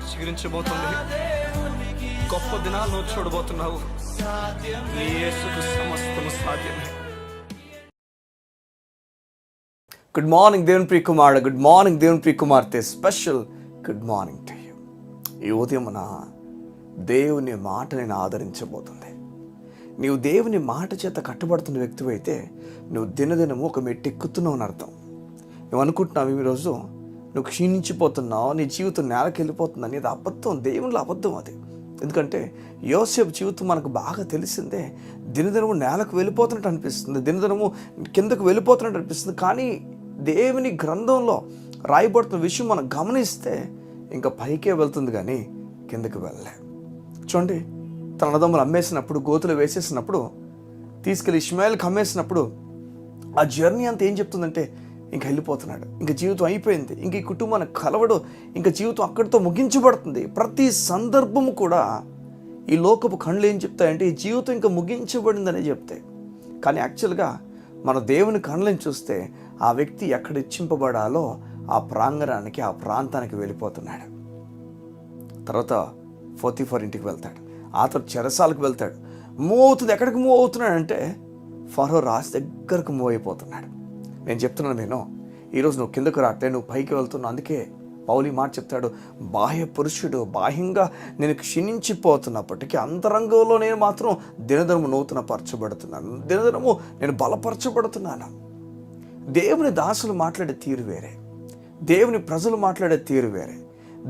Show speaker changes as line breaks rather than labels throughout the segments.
చిగురించబోతుంది. గొప్ప దినాలు నువ్వు చూడబోతున్నావు. నీ యేసుకు సమస్తము సాధ్యమే. గుడ్ మార్నింగ్ దేవుని ప్రియ కుమారుడు, గుడ్ మార్నింగ్ దేవుని ప్రియ కుమార్తె, special good morning to you. ఈ ఉదయమున దేవుని మాట నేను ఆదరించబోతుంది. నీవు దేవుని మాట చేత కట్టుబడుతున్న వ్యక్తి అయితే నువ్వు దినదినము ఒక మెట్టెక్కుతున్నావు అని అర్థం. నువ్వు అనుకుంటున్నావు ఈరోజు నువ్వు క్షీణించిపోతున్నావు, నీ జీవితం నేలకి వెళ్ళిపోతుంది అనేది అబద్ధం, దేవునిలో అబద్ధం అది. ఎందుకంటే యోసేపు జీవితం మనకు బాగా తెలిసిందే. దినదినము నేలకు వెళ్ళిపోతున్నట్టు అనిపిస్తుంది, దినదినము కిందకు వెళ్ళిపోతున్నట్టు అనిపిస్తుంది. కానీ దేవుని గ్రంథంలో రాయబడుతున్న విషయం మనం గమనిస్తే ఇంకా పైకే వెళ్తుంది కానీ కిందకి వెళ్ళలే. చూడండి, తన అన్నదమ్ములు అమ్మేసినప్పుడు, గోతులు వేసేసినప్పుడు, తీసుకెళ్ళి ఇష్మాయిల్కి అమ్మేసినప్పుడు ఆ జర్నీ అంతా ఏం చెప్తుందంటే ఇంక వెళ్ళిపోతున్నాడు, ఇంక జీవితం అయిపోయింది, ఇంక ఈ కుటుంబాన్ని కలవడు, ఇంక జీవితం అక్కడితో ముగించబడుతుంది. ప్రతి సందర్భము కూడా ఈ లోకపు కళ్ళు ఏం చెప్తాయంటే ఈ జీవితం ఇంకా ముగించబడిందనే చెప్తాయి. కానీ యాక్చువల్గా మన దేవుని కళ్ళని చూస్తే ఆ వ్యక్తి ఎక్కడ ఇచ్చింపబడాలో ఆ ప్రాంగణానికి, ఆ ప్రాంతానికి వెళ్ళిపోతున్నాడు. తర్వాత 44 ఇంటికి వెళ్తాడు, ఆ తర్వాత చెరసాలకు వెళ్తాడు. మూవ్ అవుతుంది. ఎక్కడికి మూవ్ అవుతున్నాడంటే ఫరో రాజు దగ్గరకు మూవ్ అయిపోతున్నాడు. నేను చెప్తున్నాను, నేను ఈరోజు నువ్వు కిందకు రాట్లే, నువ్వు పైకి వెళ్తున్నావు. అందుకే పౌలు మాట చెప్తాడు, బాహ్య పురుషుడు బాహ్యంగా నేను క్షీణించిపోతున్నప్పటికీ అంతరంగంలో నేను మాత్రం దినదినము నూతన పరచబడుతున్నాను, దినదినము నేను బలపరచబడుతున్నాను. దేవుని దాసులు మాట్లాడే తీరు వేరే, దేవుని ప్రజలు మాట్లాడే తీరు వేరే,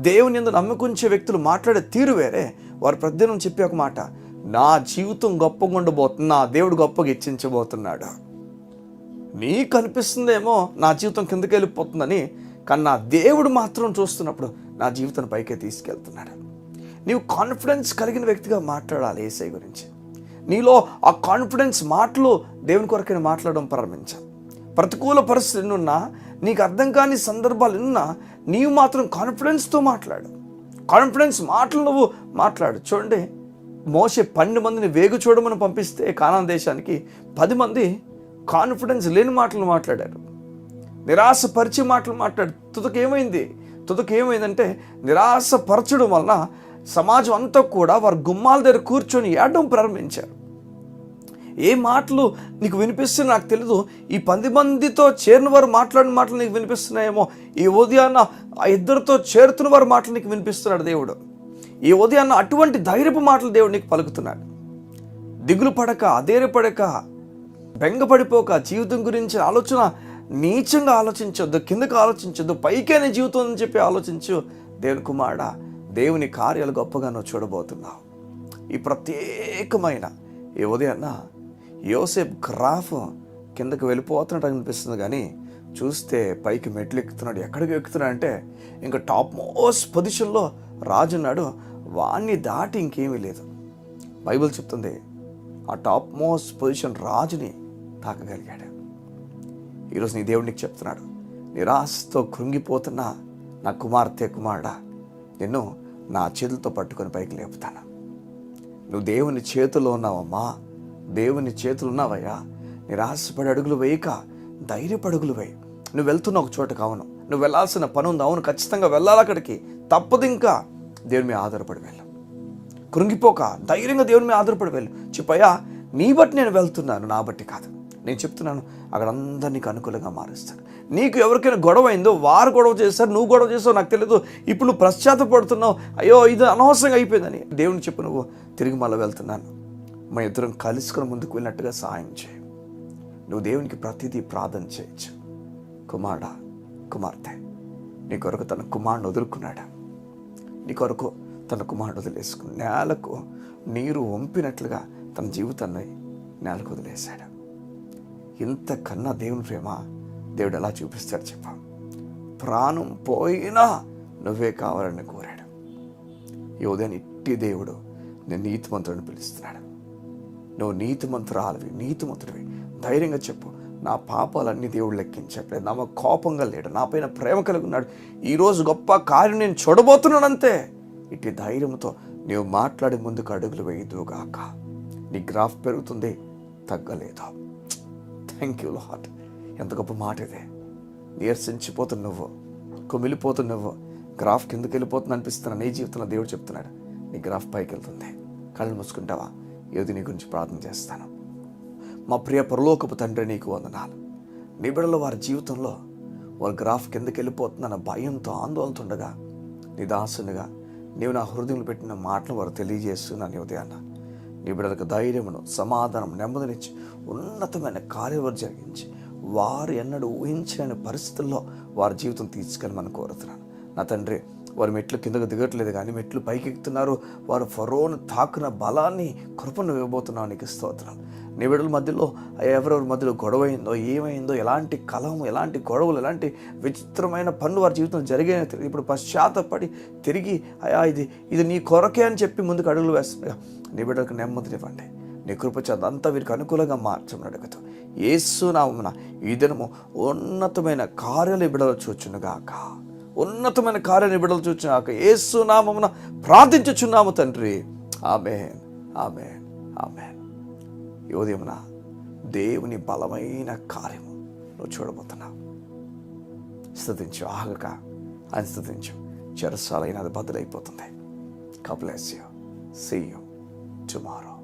దేవుని యందు నమ్మకుంచే వ్యక్తులు మాట్లాడే తీరు వేరే. వారు ప్రతిదినం చెప్పే ఒక మాట, నా జీవితం గొప్పగా ఉండబోతుంది, నా దేవుడు గొప్పగా ఇచ్చించబోతున్నాడు. నీకు అనిపిస్తుందేమో నా జీవితం కిందకి వెళ్ళిపోతుందని, కానీ నా దేవుడు మాత్రం చూస్తున్నప్పుడు నా జీవితాన్ని పైకే తీసుకెళ్తున్నాడు. నీవు కాన్ఫిడెన్స్ కలిగిన వ్యక్తిగా మాట్లాడాలి యేసయ్య గురించి. నీలో ఆ కాన్ఫిడెన్స్ మాటలు దేవుని కొరకైనా మాట్లాడడం ప్రారంభించాలి. ప్రతికూల పరిస్థితులు ఎన్నున్నా, నీకు అర్థం కాని సందర్భాలు ఎన్నున్నా, నీవు మాత్రం కాన్ఫిడెన్స్తో మాట్లాడు. కాన్ఫిడెన్స్ మాటలు నువ్వు మాట్లాడు. చూడండి, మోషే 12 మందిని వేగు చూడమని పంపిస్తే కానాన్ దేశానికి 10 మంది కాన్ఫిడెన్స్ లేని మాటలు మాట్లాడారు, నిరాశపరిచే మాటలు మాట్లాడు. తుదకు ఏమైందంటే నిరాశపరచడం వలన సమాజం అంతా కూడా వారి గుమ్మాల దగ్గర కూర్చొని ఏడడం ప్రారంభించారు. ఏ మాటలు నీకు వినిపిస్తున్నా నాకు తెలియదు, ఈ 10 మందితో చేరిన వారు మాట్లాడిన మాటలు నీకు వినిపిస్తున్నాయేమో. ఈ ఉదయాన్న ఆ 2తో చేరుతున్న వారి మాటలు నీకు వినిపిస్తున్నాడు దేవుడు. ఈ ఉదయాన్న అటువంటి ధైర్యపు మాటలు దేవుడు నీకు పలుకుతున్నాడు. దిగులు పడక, అధైర్యపడక, బెంగపడిపోక, జీవితం గురించి ఆలోచన నీచంగా ఆలోచించొద్దు, కిందకు ఆలోచించొద్దు, పైకే నీ జీవితం అని చెప్పి ఆలోచించు. దేవుని కుమారుడా, దేవుని కార్యాలు గొప్పగా నువ్వు చూడబోతున్నావు. ఈ ప్రత్యేకమైన ఈ ఉదయాన్న యోసేపు గ్రాఫ్ కిందకు వెళ్ళిపోతున్నట్టు అనిపిస్తుంది, కానీ చూస్తే పైకి మెట్లు ఎక్కుతున్నాడు. ఎక్కడికి ఎక్కుతున్నాడు అంటే ఇంకా టాప్ మోస్ట్ పొజిషన్లో రాజు ఉన్నాడు. వాణ్ణి దాటి ఇంకేమీ లేదు. బైబిల్ చెప్తుంది ఆ టాప్ మోస్ట్ పొజిషన్ రాజుని తాకగలిగాడు. ఈరోజు నీ దేవుడికి చెప్తున్నాడు, నిరాశతో కృంగిపోతున్నా నా కుమార్తె, కుమారుడా, నిన్ను నా చేతులతో పట్టుకొని పైకి లేపుతాను. నువ్వు దేవుని చేతుల్లో ఉన్నావమ్మా, దేవుని చేతులు ఉన్నావయ్యా. నిరాశపడి అడుగులు వేయక ధైర్యపడుగులు వేయి. నువ్వు వెళ్తున్న ఒక చోట కావును, నువ్వు వెళ్ళాల్సిన పని ఉంది, అవును ఖచ్చితంగా వెళ్ళాలి అక్కడికి, తప్పదు. ఇంకా దేవుని మీద ఆధారపడి వెళ్ళు, కృంగిపోక ధైర్యంగా దేవుని మీద ఆధారపడి వెళ్ళు. చెప్పయ్యా, నీ బట్టి నేను వెళ్తున్నాను, నా బట్టి కాదు. నేను చెప్తున్నాను, అక్కడ అందరు నీకు అనుకూలంగా మారుస్తాను. నీకు ఎవరికైనా గొడవ అయిందో వారు గొడవ చేస్తారు, నువ్వు గొడవ చేస్తావు నాకు తెలియదు, ఇప్పుడు నువ్వు పశ్చాత్తపడుతున్నావు, అయ్యో ఇది అనవసరంగా అయిపోయిందని. దేవుని చెప్పు, నువ్వు తిరిగి మళ్ళీ వెళ్తున్నాను, మా ఇద్దరం కలుసుకుని ముందుకు వెళ్ళినట్టుగా సహాయం చేయి. నువ్వు దేవునికి ప్రతిదీ ప్రార్థన చేయొచ్చు. కుమారుడా, కుమార్తె, నీ కొరకు తన కుమారుని వదులుకున్నాడు. నీ కొరకు తన కుమారుడు వదిలేసుకుని నేలకు నీరు వంపినట్లుగా తన జీవితాన్ని నేలకు వదిలేశాడు. ఇంతకన్నా దేవుని ప్రేమ దేవుడు ఎలా చూపిస్తాడు చెప్ప? ప్రాణం పోయినా నువ్వే కావాలని కోరాడు. ఈ ఉదయం ఇట్టి దేవుడు నేను నీతిమంతుడిని పిలుస్తున్నాడు. నువ్వు నీతిమంతురాలివి, నీతిమంతుడివి. ధైర్యంగా చెప్పు, నా పాపాలన్నీ దేవుడు లెక్కించట్లేదు, నా కోపంగా లేడు, నా పైన ప్రేమ కలిగి ఉన్నాడు, ఈరోజు గొప్ప కార్యం నేను చూడబోతున్నానంతే. ఇట్టి ధైర్యంతో నీవు మాట్లాడి ముందుకు అడుగులు వేయదుగాక. నీ గ్రాఫ్ పెరుగుతుంది, తగ్గలేదు. Thank you lord. ఎంత గొప్ప మాట ఇదే. నీరసించిపోతున్న నువ్వు, కుమిలిపోతున్న నువ్వు, గ్రాఫ్ కిందకి వెళ్ళిపోతుంది అనిపిస్తున్నా నీ జీవితంలో దేవుడు చెప్తున్నాడు, నీ గ్రాఫ్ పైకి వెళ్తుంది. కళ్ళు మూసుకుంటావా? ఏది నీ గురించి ప్రార్థన చేస్తాను. మా ప్రియ పరలోకపు తండ్రి, నీకు వందనాలు. నీ బిడ్డలు వారి జీవితంలో వారి గ్రాఫ్ కిందకి వెళ్ళిపోతుందన్న భయంతో ఆందోళనతో ఉండగా నీ దాసునిగా నీవు నా హృదయంలో పెట్టిన మాటలు వారు తెలియజేస్తున్నాను. ఉదయాన్న నీ బిడ్డలకు ధైర్యమును, సమాధానం, నెమ్మదినిచ్చి ఉన్నతమైన కార్యాలు జరిగించి వారు ఎన్నడూ ఊహించలేని పరిస్థితుల్లో వారి జీవితం తీసుకెళ్ళమని కోరుతున్నాను. నా తండ్రి, వారు మెట్లు కిందకు దిగట్లేదు కానీ మెట్లు పైకి ఎక్కుతున్నారు. వారు ఫరోను తాకున బలాన్ని, కృపను ఇవ్వబోతున్నావు. నీకు స్తోత్రం. నీ బిడ్డల మధ్యలో ఎవరెవరి మధ్యలో గొడవ అయిందో, ఏమైందో, ఎలాంటి కలహం, ఎలాంటి గొడవలు, ఎలాంటి విచిత్రమైన పనులు వారి జీవితంలో జరిగాయో తెలియదు. ఇప్పుడు పశ్చాత్తపడి తిరిగి అయా ఇది నీ కొరకే అని చెప్పి ముందుకు అడుగులు వేస్తుండగా నీ బిడ్డలకు నెమ్మదినివ్వండి. నీ కృపచేత అంతా వీరికి అనుకూలంగా మార్చమని అడుగుతూ యేసు నామమున ఈ దినము ఉన్నతమైన కార్యాలు బిడ్డలు చూచునుగాక. ఉన్నతమైన కార్యాన్ని బిడ్డలు చూచునుగాక. యేసు నామమున ప్రార్థించుచున్నాము తండ్రి. ఆమేన్, ఆమేన్, ఆమేన్. ఈ ఉదయమున దేవుని బలమైన కార్యము నువ్వు చూడబోతున్నావు. స్తుతించు, ఆగక అని స్తుతించు. చెరసాలైన అది బదులైపోతుంది. God bless you. See you tomorrow.